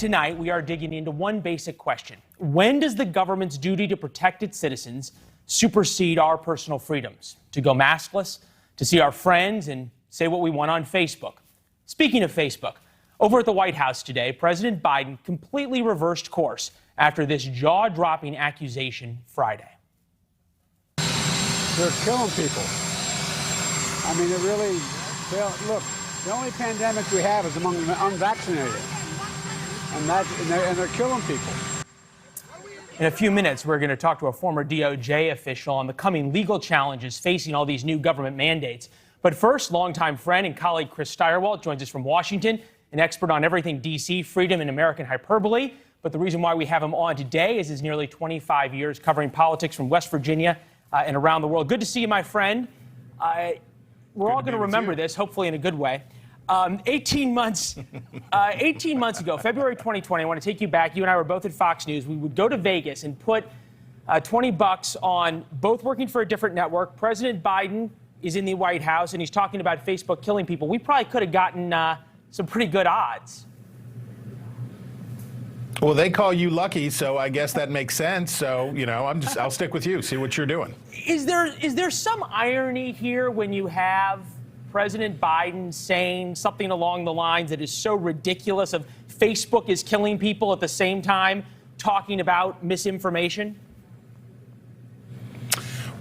tonight, we are digging into one basic question. When does the government's duty to protect its citizens supersede our personal freedoms? To go maskless, to see our friends, and say what we want on Facebook. Speaking of Facebook, over at the White House today, President Biden completely reversed course after this jaw-dropping accusation Friday. They're killing people. I mean, look, the only pandemic we have is among the unvaccinated. And they're killing people. In a few minutes, we're going to talk to a former DOJ official on the coming legal challenges facing all these new government mandates. But first, longtime friend and colleague Chris Stirewalt joins us from Washington, an expert on everything D.C., freedom, and American hyperbole. But the reason why we have him on today is his nearly 25 years covering politics from West Virginia and around the world. Good to see you, my friend. We're all going to remember this, hopefully in a good way. 18 months ago, February 2020, I want to take you back. You and I were both at Fox News. We would go to Vegas and put $20 on both working for a different network. President Biden is in the White House, and he's talking about Facebook killing people. We probably could have gotten some pretty good odds. Well, they call you lucky, so I guess that makes sense. So, you know, I'll stick with you, see what you're doing. Is there some irony here when you have President Biden saying something along the lines that is so ridiculous of Facebook is killing people at the same time talking about misinformation?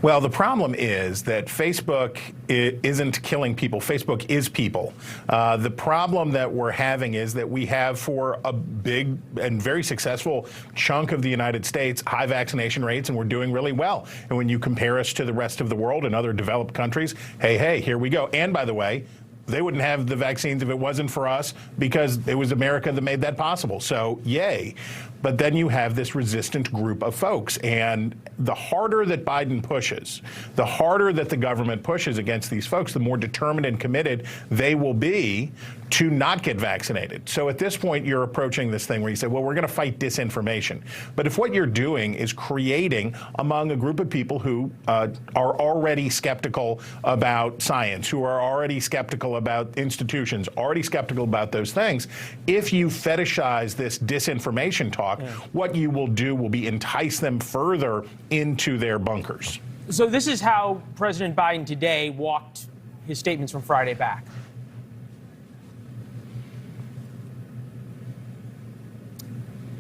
Well, the problem is that Facebook isn't killing people. Facebook is people. The problem that we're having is that we have, for a big and very successful chunk of the United States, high vaccination rates, and we're doing really well. And when you compare us to the rest of the world and other developed countries, hey, here we go. And by the way, they wouldn't have the vaccines if it wasn't for us, because it was America that made that possible. So, yay. But then you have this resistant group of folks. And the harder that Biden pushes, the harder that the government pushes against these folks, the more determined and committed they will be to not get vaccinated. So at this point, you're approaching this thing where you say, well, we're going to fight disinformation. But if what you're doing is creating among a group of people who are already skeptical about science, who are already skeptical about institutions, already skeptical about those things, if you fetishize this disinformation talk, what you will do will be entice them further into their bunkers. So this is how President Biden today walked his statements from Friday back.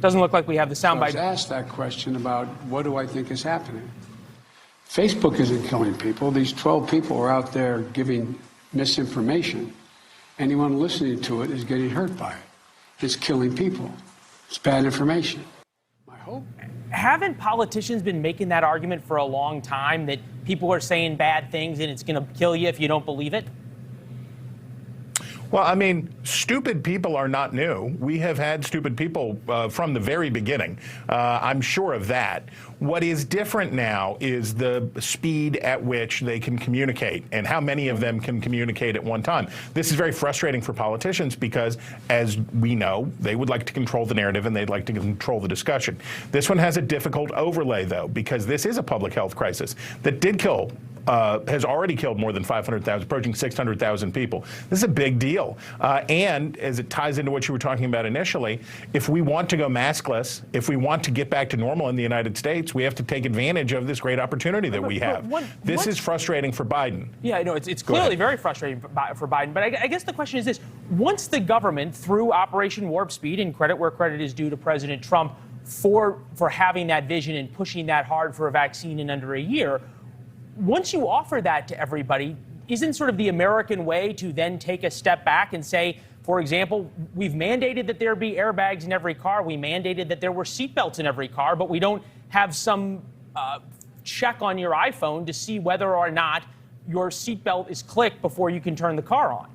Doesn't look like we have the soundbite. I was asked that question about what do I think is happening. Facebook isn't killing people. These 12 people are out there giving misinformation. Anyone listening to it is getting hurt by it. It's killing people. It's bad information. I hope. Haven't politicians been making that argument for a long time, that people are saying bad things and it's going to kill you if you don't believe it? Well, I mean, stupid people are not new. We have had stupid people from the very beginning. I'm sure of that. What is different now is the speed at which they can communicate and how many of them can communicate at one time. This is very frustrating for politicians because, as we know, they would like to control the narrative and they'd like to control the discussion. This one has a difficult overlay, though, because this is a public health crisis that did kill has already killed more than 500,000, approaching 600,000 people. This is a big deal. And as it ties into what you were talking about initially, if we want to go maskless, if we want to get back to normal in the United States, we have to take advantage of this great opportunity that we have. This is frustrating for Biden. Yeah, I know. It's clearly very frustrating for Biden. But I guess the question is this. Once the government, through Operation Warp Speed, and credit where credit is due to President Trump for having that vision and pushing that hard for a vaccine in under a year, once you offer that to everybody, isn't sort of the American way to then take a step back and say, for example, we've mandated that there be airbags in every car. We mandated that there were seatbelts in every car, but we don't have some check on your iPhone to see whether or not your seatbelt is clicked before you can turn the car on.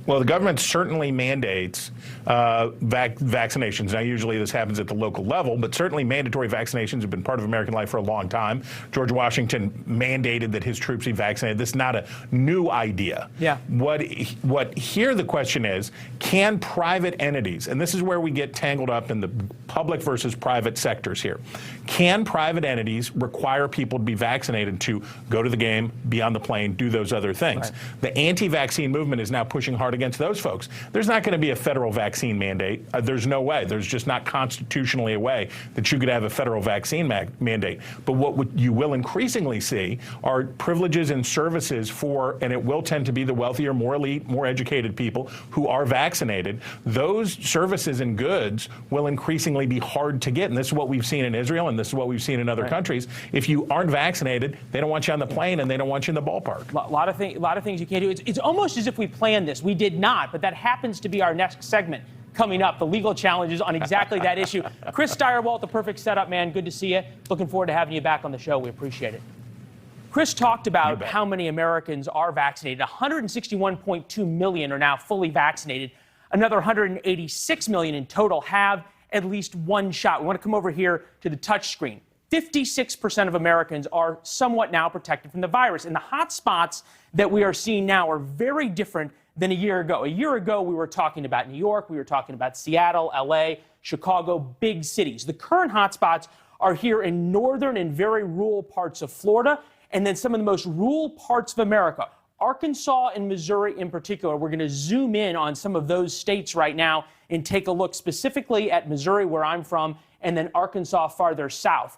Well, the government certainly mandates vaccinations. Now, usually this happens at the local level, but certainly mandatory vaccinations have been part of American life for a long time. George Washington mandated that his troops be vaccinated. This is not a new idea. Yeah. What here the question is, can private entities, and this is where we get tangled up in the public versus private sectors here, can private entities require people to be vaccinated to go to the game, be on the plane, do those other things? Right. The anti-vaccine movement is now pushing hard against those folks. There's not going to be a federal vaccine mandate. There's no way. There's just not constitutionally a way that you could have a federal vaccine mandate. But what you will increasingly see are privileges and services for, and it will tend to be the wealthier, more elite, more educated people who are vaccinated. Those services and goods will increasingly be hard to get. And this is what we've seen in Israel, and this is what we've seen in other countries. If you aren't vaccinated, they don't want you on the plane and they don't want you in the ballpark. A lot of things you can't do. It's almost as if we planned this. We did not, but that happens to be our next segment coming up, the legal challenges on exactly that issue. Chris Stirewalt, the perfect setup, man. Good to see you. Looking forward to having you back on the show. We appreciate it. Chris talked about how many Americans are vaccinated. 161.2 million are now fully vaccinated. Another 186 million in total have at least one shot. We want to come over here to the touch screen. 56% of Americans are somewhat now protected from the virus. And the hot spots that we are seeing now are very different than a year ago. A year ago, we were talking about New York, we were talking about Seattle, LA, Chicago, big cities. The current hotspots are here in northern and very rural parts of Florida, and then some of the most rural parts of America. Arkansas and Missouri in particular. We're going to zoom in on some of those states right now and take a look specifically at Missouri, where I'm from, and then Arkansas farther south.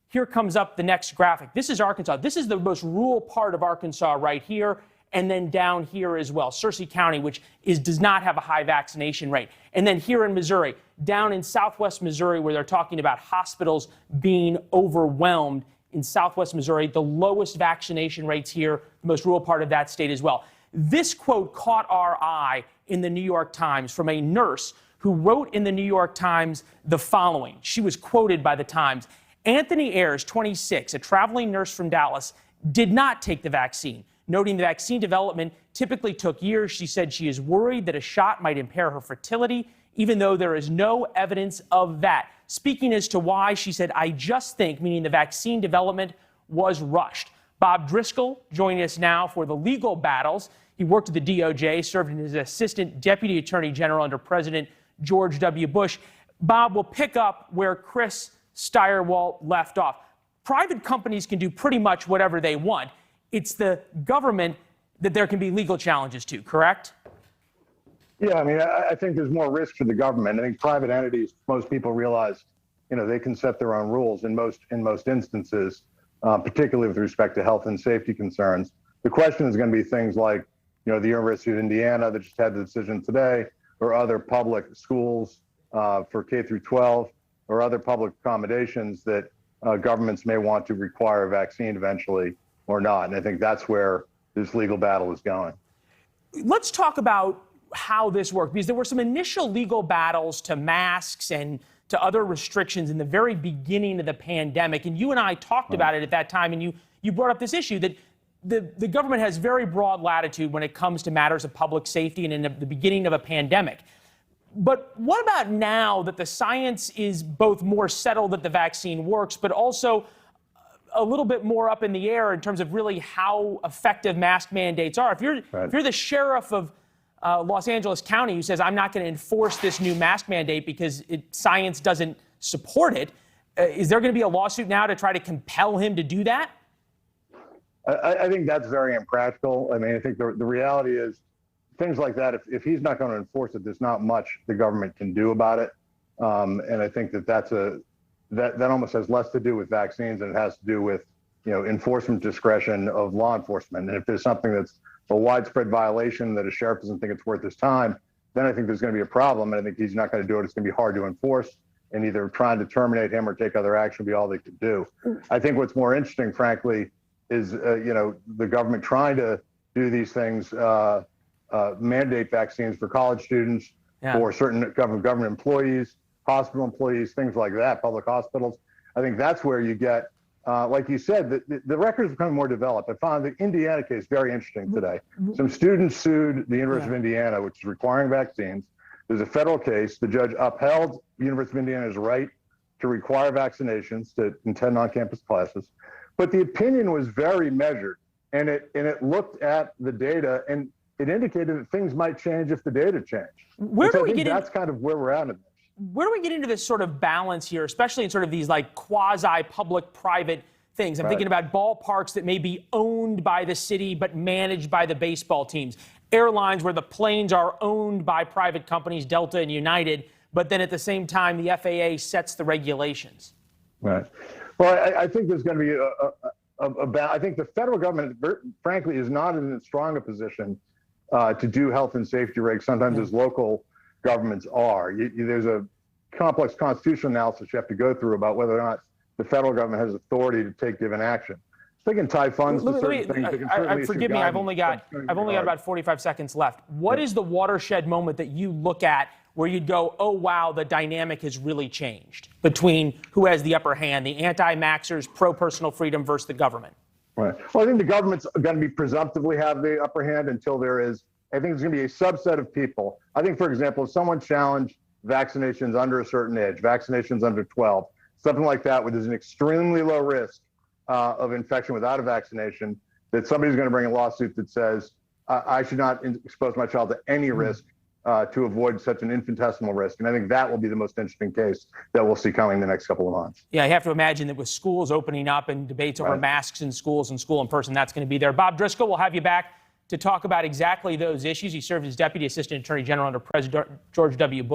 Here comes up the next graphic. This is Arkansas. This is the most rural part of Arkansas right here, and then down here as well, Searcy County, which does not have a high vaccination rate. And then here in Missouri, down in southwest Missouri, where they're talking about hospitals being overwhelmed in southwest Missouri, the lowest vaccination rates here, the most rural part of that state as well. This quote caught our eye in the New York Times from a nurse who wrote in the New York Times the following. She was quoted by the Times. Anthony Ayers, 26, a traveling nurse from Dallas, did not take the vaccine. Noting the vaccine development typically took years, she said she is worried that a shot might impair her fertility, even though there is no evidence of that. Speaking as to why, she said, I just think, meaning the vaccine development was rushed. Bob Driscoll joining us now for the legal battles. He worked at the DOJ, served as Assistant Deputy Attorney General under President George W. Bush. Bob, will pick up where Chris Stirewalt left off. Private companies can do pretty much whatever they want. It's the government that there can be legal challenges to, correct? Yeah, I mean, I think there's more risk for the government. I think private entities, most people realize, they can set their own rules in most instances, particularly with respect to health and safety concerns. The question is going to be things like, the University of Indiana that just had the decision today, or other public schools for K through 12, or other public accommodations that governments may want to require a vaccine eventually or not. And I think that's where this legal battle is going. Let's talk about how this worked, because there were some initial legal battles to masks and to other restrictions in the very beginning of the pandemic. And you and I talked about it at that time, and you brought up this issue that the government has very broad latitude when it comes to matters of public safety and in the beginning of a pandemic. But what about now that the science is both more settled that the vaccine works, but also a little bit more up in the air in terms of really how effective mask mandates are? If you're the sheriff of Los Angeles County who says, I'm not going to enforce this new mask mandate because science doesn't support it, is there going to be a lawsuit now to try to compel him to do that? I think that's very impractical. I mean, I think the reality is things like that, if he's not going to enforce it, there's not much the government can do about it. And I think that almost has less to do with vaccines and it has to do with, enforcement discretion of law enforcement. And if there's something that's a widespread violation that a sheriff doesn't think it's worth his time, then I think there's going to be a problem. And I think he's not going to do it. It's going to be hard to enforce, and either trying to terminate him or take other action would be all they could do. I think what's more interesting, frankly, is, the government trying to do these things, mandate vaccines for college students, for certain government employees, hospital employees, things like that, public hospitals. I think that's where you get, like you said, the records becoming more developed. I found the Indiana case very interesting today. Some students sued the University of Indiana, which is requiring vaccines. There's a federal case. The judge upheld the University of Indiana's right to require vaccinations to attend on-campus classes. But the opinion was very measured, and it looked at the data, and it indicated that things might change if the data change. That's kind of where we're at in this. Where do we get into this sort of balance here, especially in sort of these like quasi-public-private things? I'm thinking about ballparks that may be owned by the city but managed by the baseball teams. airlines where the planes are owned by private companies, Delta and United, but then at the same time, the FAA sets the regulations? Right. Well, I think there's going to be I think the federal government, frankly, is not in as strong a position to do health and safety regs sometimes as local governments are. There's a complex constitutional analysis you have to go through about whether or not the federal government has authority to take given action. They can tie funds to certain things. They can certainly issue forgive me, I've only got about 45 seconds left. What is the watershed moment that you look at where you'd go, oh, wow, the dynamic has really changed between who has the upper hand, the anti-maxers, pro-personal freedom versus the government? Right. Well, I think the government's going to be presumptively have the upper hand until there is, I think there's going to be a subset of people. I think, for example, if someone challenged vaccinations under a certain age, vaccinations under 12, something like that, where there's an extremely low risk of infection without a vaccination, that somebody's going to bring a lawsuit that says, I should not expose my child to any risk to avoid such an infinitesimal risk. And I think that will be the most interesting case that we'll see coming the next couple of months. Yeah, I have to imagine that with schools opening up and debates over masks in schools and school in person, that's going to be there. Bob Driscoll, we'll have you back to talk about exactly those issues. He served as Deputy Assistant Attorney General under President George W. Bush.